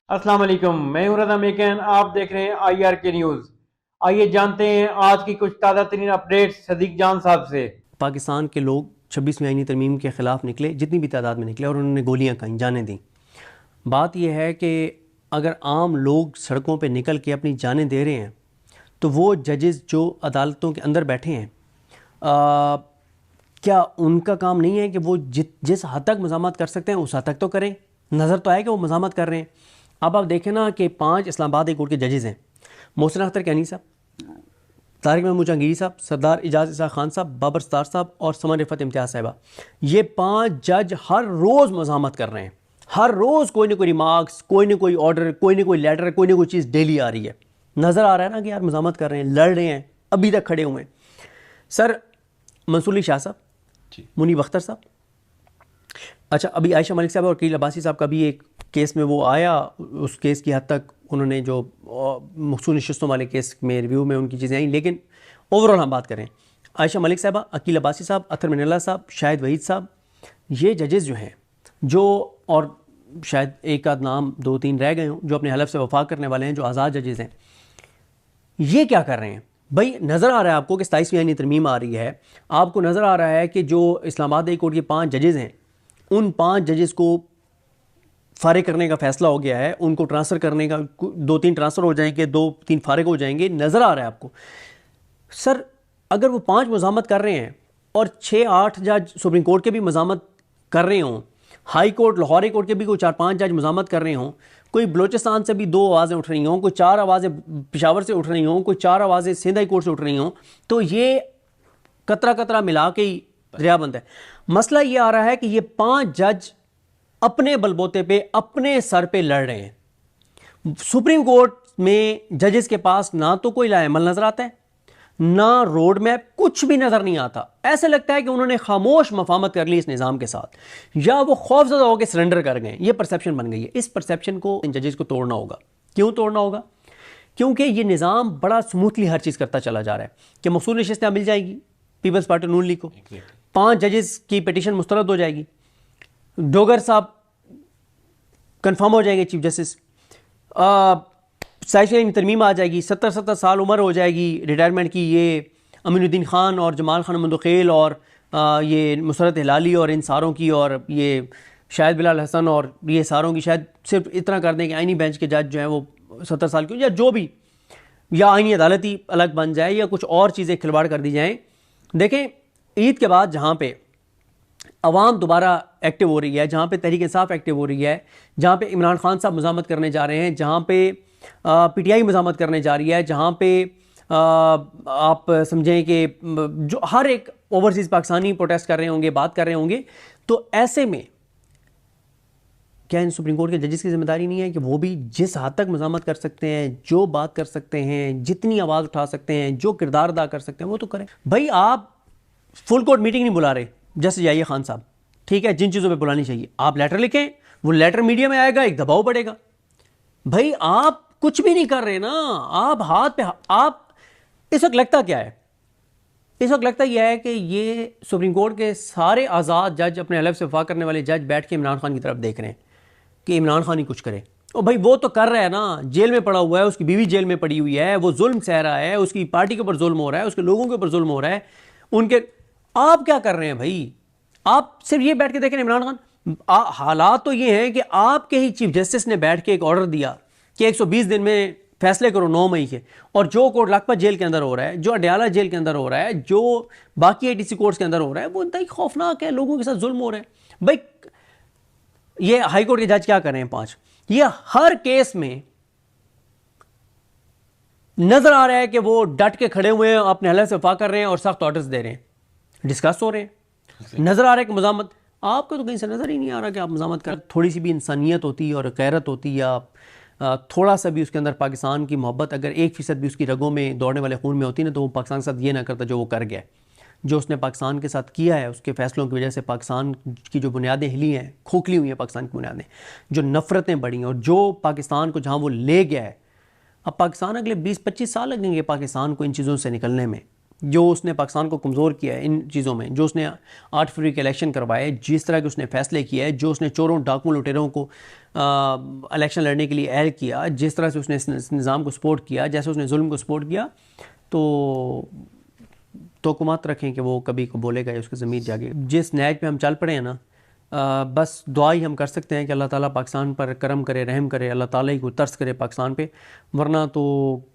अस्सलाम वालेकुम, मैं हूं रज़ा मेकन। आप देख रहे हैं IRK न्यूज़। आइए जानते हैं आज की कुछ ताज़ा तरीन अपडेट्स सदीक जान साहब से। पाकिस्तान के लोग 26वीं आईनी तरमीम के ख़िलाफ़ निकले, जितनी भी तादाद में निकले, और उन्होंने गोलियां खाई, जानें दी। बात यह है कि अगर आम लोग सड़कों पे निकल के अपनी जानें दे रहे हैं तो वो जजेस जो अदालतों के अंदर बैठे हैं, क्या उनका काम नहीं है कि वो जिस हद तक मज़ामत कर सकते हैं उस हद तक तो करें? नज़र तो आए कि वो मज़ामत कर रहे हैं। अब आप देखें ना कि 5 इस्लामाबाद हाई कोर्ट के जजेस हैं: मोहसिन अख्तर कैनी साहब, तारिक महमूद जहांगीरी साहब, सरदार इजाज़ इसा खान साहब, बाबर सत्तार साहब और समन रिफत इम्तियाज़ साहिबा। ये 5 जज हर रोज़ मज़ामत कर रहे हैं। हर रोज़ कोई ना कोई रिमार्क्स, कोई ना कोई ऑर्डर, कोई ना कोई लेटर, कोई ना कोई चीज़ डेली आ रही है। नज़र आ रहा है ना कि यार मज़ामत कर रहे हैं, लड़ रहे हैं, अभी तक खड़े हुए हैं। सर मंसूर अली शाह साहब, मुनीब अख्तर साहब, अच्छा अभी आयशा मलिक साहब और वकील अब्बासी साहब का भी एक केस में वो आया, उस केस की हद तक उन्होंने जो मखसूस नशिस्तों वाले केस में रिव्यू में उनकी चीज़ें आई। लेकिन ओवरऑल हम बात करें, आयशा मलिक साहबा, अकील अब्बासी साहब, अतर मिनल्ला साहब, शाहिद वहीद साहब, ये जजेस जो हैं, जो और शायद एक आध नाम 2-3 रह गए हों जो अपने हलफ से वफा करने वाले हैं, जो आज़ाद जजेस हैं, ये क्या कर रहे हैं भाई? नज़र आ रहा है आपको कि 27वीं आईनी तरमीम आ रही है, आपको नज़र आ रहा है कि जो इस्लामाबाद हाई कोर्ट के 5 जजेस हैं, उन 5 जजेस को फारिग करने का फैसला हो गया है, उनको ट्रांसफ़र करने का, 2-3 ट्रांसफ़र हो जाएंगे, 2-3 फारिग हो जाएंगे। नज़र आ रहा है आपको। सर अगर वो 5 मज़ामत कर रहे हैं और 6-8 जज सुप्रीम कोर्ट के भी मज़ामत कर रहे हों, high court, Lahore high court के भी कोई 4-5 जज मज़ामत कर रहे हों, कोई बलोचिस्तान से भी 2 आवाज़ें उठ रही हों, कोई 4 आवाज़ें पेशावर से उठ रही हों, कोई 4 आवाज़ें सिंध हाई कोर्ट से उठ रही हों, तो ये कतरा कतरा मिला के ही दरिया बनता है। मसला ये आ रहा है कि ये 5 जज अपने बलबोते पे, अपने सर पे लड़ रहे हैं। सुप्रीम कोर्ट में जजेस के पास ना तो कोई लाएमल नजर आता है, ना रोड मैप, कुछ भी नजर नहीं आता। ऐसे लगता है कि उन्होंने खामोश मफामत कर ली इस निज़ाम के साथ, या वो खौफजदा होकर सरेंडर कर गए। ये परसेप्शन बन गई है। इस परसेप्शन को इन जजेस को तोड़ना होगा। क्यों तोड़ना होगा? क्योंकि ये निज़ाम बड़ा स्मूथली हर चीज़ करता चला जा रहा है कि मखसूस नशिस्तें मिल जाएगी पीपल्स पार्टी नून लीग को, 5 जजेस की पिटीशन मुस्तरद हो जाएगी, डोगर साहब कंफर्म हो जाएंगे चीफ जस्टिस, 27वीं तरमीम आ जाएगी, 70 साल उम्र हो जाएगी रिटायरमेंट की। ये अमीनुद्दीन खान और जमाल खान मंदुखेल और ये मुसरत हिलाली और इन सारों की, और ये शायद बिलाल हसन और ये सारों की, शायद सिर्फ इतना कर दें कि आईनी बेंच के जज जो हैं वो 70 साल की, या जो भी, या आईनी अदालत ही अलग बन जाए, या कुछ और चीज़ें खिलवाड़ कर दी जाएँ। देखें, ईद के बाद जहाँ पे अवाम दोबारा एक्टिव हो रही है, जहाँ पे तहरीक इंसाफ एक्टिव हो रही है, जहाँ पे इमरान खान साहब मज़ामत करने जा रहे हैं, जहाँ पे PTI मज़ामत करने जा रही है, जहाँ पे आप समझें कि जो हर एक ओवरसीज़ पाकिस्तानी प्रोटेस्ट कर रहे होंगे, बात कर रहे होंगे, तो ऐसे में क्या इन सुप्रीम कोर्ट के जजेस की जिम्मेदारी नहीं है कि वो भी जिस हद तक मज़ामत कर सकते हैं, जो बात कर सकते हैं, जितनी आवाज़ उठा सकते हैं, जो किरदार अदा कर सकते हैं, वो तो करें भाई। आप फुल कोर्ट मीटिंग नहीं बुला रहे जैसे जाइए खान साहब, ठीक है, जिन चीज़ों पे बुलानी चाहिए आप लेटर लिखें, वो लेटर मीडिया में आएगा, एक दबाव पड़ेगा। भाई आप कुछ भी नहीं कर रहे ना, आप हाथ पे आप, इस वक्त लगता क्या है? इस वक्त लगता यह है कि ये सुप्रीम कोर्ट के सारे आज़ाद जज, अपने हलफ से वफा करने वाले जज बैठ के इमरान खान की तरफ देख रहे हैं कि इमरान खान ही कुछ करे। और भाई वो तो कर रहा है ना, जेल में पड़ा हुआ है, उसकी बीवी जेल में पड़ी हुई है, वो जुल्म सह रहा है, उसकी पार्टी के ऊपर जुल्म हो रहा है, उसके लोगों के ऊपर जुल्म हो रहा है, उनके। आप क्या कर रहे हैं भाई? आप सिर्फ ये बैठ के देखें इमरान खान। हालात तो ये हैं कि आपके ही चीफ जस्टिस ने बैठ के एक ऑर्डर दिया कि 120 दिन में फैसले करो 9 मई के, और जो कोर्ट लखपत जेल के अंदर हो रहा है, जो अडयाला जेल के अंदर हो रहा है, जो बाकी ATC कोर्ट्स के अंदर हो रहा है, वो इंतहाई खौफनाक है। लोगों के साथ जुल्म हो रहा है भाई। ये हाई कोर्ट के जज क्या कर रहे हैं 5, ये हर केस में नजर आ रहा है कि वो डट के खड़े हुए हैं, अपने हलफ से वफा कर रहे हैं और सख्त ऑर्डर्स दे रहे हैं, डिस्कस हो रहे हैं। नजर आ रहा है कि मज़ामत, आपको तो कहीं से नजर ही नहीं आ रहा कि आप मज़ामत कर। थोड़ी सी भी इंसानियत होती और गैरत होती, या थोड़ा सा भी उसके अंदर पाकिस्तान की मोहब्बत, अगर 1% भी उसकी रगों में, दौड़ने वाले खून में होती ना, तो वो पाकिस्तान के साथ ये ना करता जो वो कर गया। जो उसने पाकिस्तान के साथ किया है, उसके फैसलों की वजह से पाकिस्तान की जो बुनियादें हिली हैं, खोखली हुई हैं पाकिस्तान की बुनियादें, जो नफ़रतें बढ़ी हैं, और जो पाकिस्तान को जहाँ वो ले गया है। अब पाकिस्तान अगले 20-25 साल लगेंगे पाकिस्तान को इन चीज़ों से निकलने में। जो उसने पाकिस्तान को कमज़ोर किया है इन चीज़ों में, जो उसने 8 फरवरी के इलेक्शन करवाए, जिस तरह के उसने फ़ैसले किए हैं, जो उसने चोरों डाकुओं लुटेरों को इलेक्शन लड़ने के लिए एल किया, जिस तरह से उसने इस निज़ाम को सपोर्ट किया, जैसे उसने जुल्म को सपोर्ट किया, तो मत रखें कि वो कभी को बोलेगा या उसकी ज़मीन जागे। जिस नहज पे हम चल पड़े हैं ना, बस दुआ ही हम कर सकते हैं कि अल्लाह ताला पाकिस्तान पर करम करे, रहम करे, अल्लाह ताला ही कोई तरस करे पाकिस्तान पे, वरना तो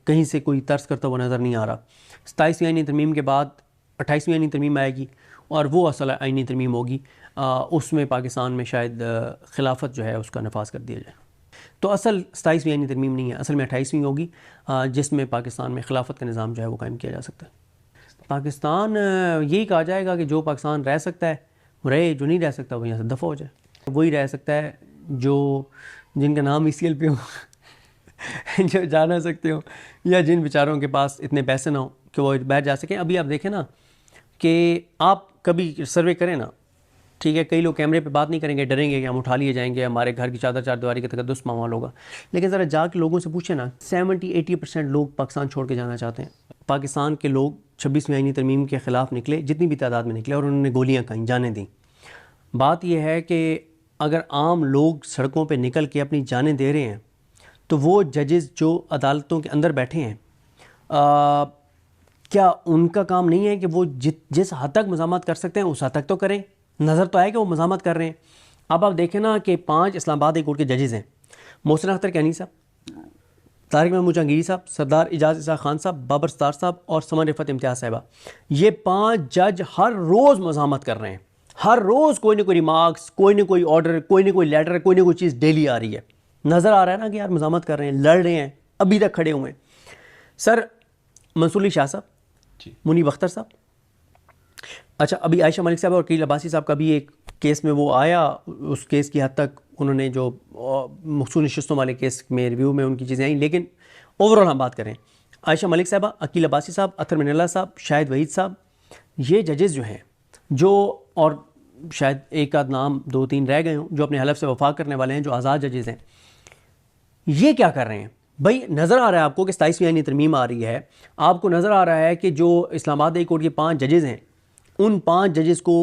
कहीं से कोई तरस करता हुआ नज़र नहीं आ रहा। 27वीं आईनी तरमीम के बाद 28वीं आईनी तरमीम आएगी और वो असल आईनी तरमीम होगी, उसमें पाकिस्तान में शायद खिलाफत जो है उसका नफाज कर दिया जाए। तो असल 27वीं आईनी तरमीम नहीं है, असल में 28वीं होगी, जिसमें पाकिस्तान में खिलाफत का निज़ाम जो है वो कायम किया जा सकता है। पाकिस्तान यही कहा जाएगा कि जो पाकिस्तान रह सकता है रहे, जो नहीं रह सकता वो यहाँ से दफ़ा हो जाए। वही रह सकता है जो जिनका नाम ECL पे हो जो जा ना सकते हो, या जिन बेचारों के पास इतने पैसे ना हो कि वो बैठ जा सकें। अभी आप देखें ना कि आप कभी सर्वे करें ना, ठीक है, कई लोग कैमरे पे बात नहीं करेंगे, डरेंगे कि हम उठा लिए जाएंगे, हमारे घर की चादर चार दीवारी के तकद्दुस मामूल होगा। लेकिन ज़रा जाके लोगों से पूछे ना, 70-80% लोग पाकिस्तान छोड़ के जाना चाहते हैं। पाकिस्तान के लोग 26वीं आईनी तरमीम के ख़िलाफ़ निकले, जितनी भी तादाद में निकले, और उन्होंने गोलियाँ खाई, जाने दी। बात यह है कि अगर आम लोग सड़कों पर निकल के अपनी जानें दे रहे हैं, तो वो जजेस जो अदालतों के अंदर बैठे हैं, क्या उनका काम नहीं है कि वो जिस हद तक मज़ामत कर सकते हैं उस हद तक तो करें? नज़र तो आए कि वो मज़ामत कर रहे हैं। अब आप देखें ना कि 5 इस्लामाबाद हाई कोर्ट के जजेस हैं, मोहसिन अख्तर कैनी साहब, तारिक महमूद जहांगीरी साहब, सरदार इजाज़ इसा खान साहब, बाबर सत्तार साहब और समन रिफत इम्तियाज़ साहिबा। ये 5 जज हर रोज़ मज़ामत कर रहे हैं। हर रोज़ कोई ना कोई रिमार्क्स, कोई ना कोई ऑर्डर, कोई ना कोई लेटर, कोई ना कोई चीज़ डेली आ रही है। नज़र आ रहा है ना कि यार मज़ामत कर रहे हैं, लड़ रहे हैं, अभी तक खड़े हुए हैं। सर मंसूर अली शाह साहब, मुनीब अख्तर साहब, अच्छा अभी आयशा मलिक साहब और वकील अब्बासी साहब का भी एक केस में वो आया, उस केस की हद तक उन्होंने जो मखसूस नशिस्तों वाले केस में रिव्यू में उनकी चीज़ें आई। लेकिन ओवरऑल हम बात करें, आयशा मलिक साहबा, अकील अब्बासी साहब, अतर मिनल्ला साहब, शाहिद वहीद साहब, ये जजेस जो हैं, जो और शायद एक आध नाम 2-3 रह गए हों जो अपने हलफ से वफा करने वाले हैं, जो आज़ाद जजेस हैं, ये क्या कर रहे हैं भाई? नज़र आ रहा है आपको कि 27वीं आईनी तरमीम आ रही है, आपको नज़र आ रहा है कि जो इस्लामाबाद हाई कोर्ट के 5 जजेस हैं, उन 5 जजेस को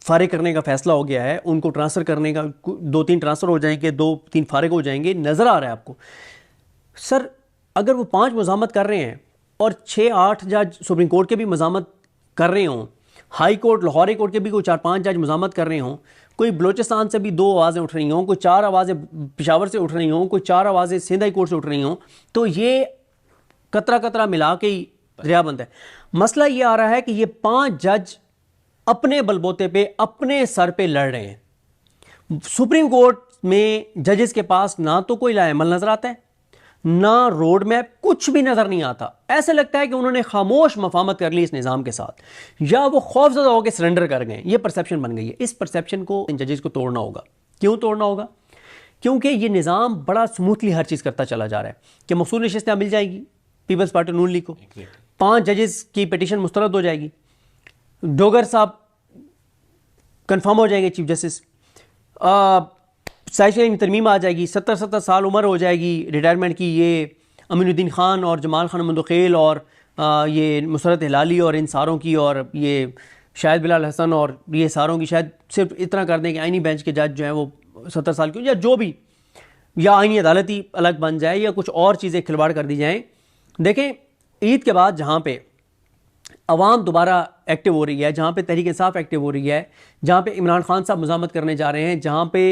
फारिग करने का फैसला हो गया है, उनको ट्रांसफ़र करने का, 2-3 ट्रांसफ़र हो जाएंगे, 2-3 फारिग हो जाएंगे। नज़र आ रहा है आपको। सर अगर वो 5 मज़ामत कर रहे हैं और 6-8 जज सुप्रीम कोर्ट के भी मज़ामत कर रहे हों, high court, Lahore high court के भी कोई 4-5 जज मज़ामत कर रहे हों, कोई बलोचिस्तान से भी 2 आवाज़ें उठ रही हों, कोई 4 आवाज़ें पेशावर से उठ रही हों, कोई 4 आवाज़ें सिंध हाई कोर्ट से उठ रही हों, तो ये कतरा कतरा मिला के ही दरिया बंद है। मसला ये आ रहा है कि ये 5 जज अपने बलबोते पे, अपने सर पे लड़ रहे हैं। सुप्रीम कोर्ट में जजेस के पास ना तो कोई लाएमल नजर आता है, ना रोड मैप, कुछ भी नजर नहीं आता। ऐसे लगता है कि उन्होंने खामोश मफामत कर ली इस निज़ाम के साथ, या वो खौफजदा होकर सरेंडर कर गए। ये परसेप्शन बन गई है। इस परसेप्शन को इन जजेस को तोड़ना होगा। क्यों तोड़ना होगा? क्योंकि ये निज़ाम बड़ा स्मूथली हर चीज़ करता चला जा रहा है कि मखसूस नशिस्तें मिल जाएगी पीपल्स पार्टी नून लीग को, 5 जजेस की पिटीशन मुस्तरद हो जाएगी, डोगर साहब कंफर्म हो जाएंगे चीफ जस्टिस, 27वीं तरमीम आ जाएगी, 70 साल उम्र हो जाएगी रिटायरमेंट की, ये अमीनुद्दीन खान और जमाल खान मंदोखेल और ये मुसरत हिलाली और इन सारों की, और ये शायद बिलाल हसन और ये सारों की शायद सिर्फ इतना कर दें कि आईनी बेंच के जज जो हैं वो 70 साल की, या जो भी, या आईनी अदालत ही अलग बन जाए, या कुछ और चीज़ें खिलवाड़ कर दी जाएँ। देखें, ईद के बाद जहाँ पे अवाम दोबारा एक्टिव हो रही है, जहाँ पे तहरीक इंसाफ एक्टिव हो रही है, जहाँ पे इमरान खान साहब मज़ामत करने जा रहे हैं, जहाँ पे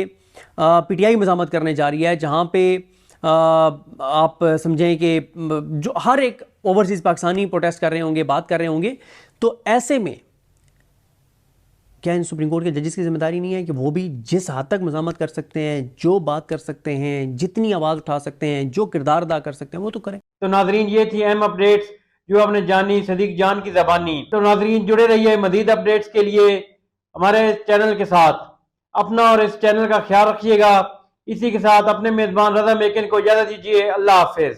PTI मज़ामत करने जा रही है, जहाँ पे आप समझें कि जो हर एक ओवरसीज़ पाकिस्तानी प्रोटेस्ट कर रहे होंगे, बात कर रहे होंगे, तो ऐसे में क्या इन सुप्रीम कोर्ट के जजेस की जिम्मेदारी नहीं है कि वो भी जिस हद तक मज़ामत कर सकते हैं, जो बात कर सकते हैं, जितनी आवाज़ उठा सकते हैं, जो किरदार अदा कर सकते हैं, वो तो करें। तो नाजरीन, ये थी अहम अपडेट्स जो आपने जानी सदीक जान की ज़बानी। तो नाजरीन, जुड़े रहिए मज़ीद अपडेट्स के लिए हमारे चैनल के साथ। अपना और इस चैनल का ख्याल रखिएगा। इसी के साथ अपने मेज़बान रज़ा मेकन को इजाज़त दीजिए। अल्लाह हाफिज़।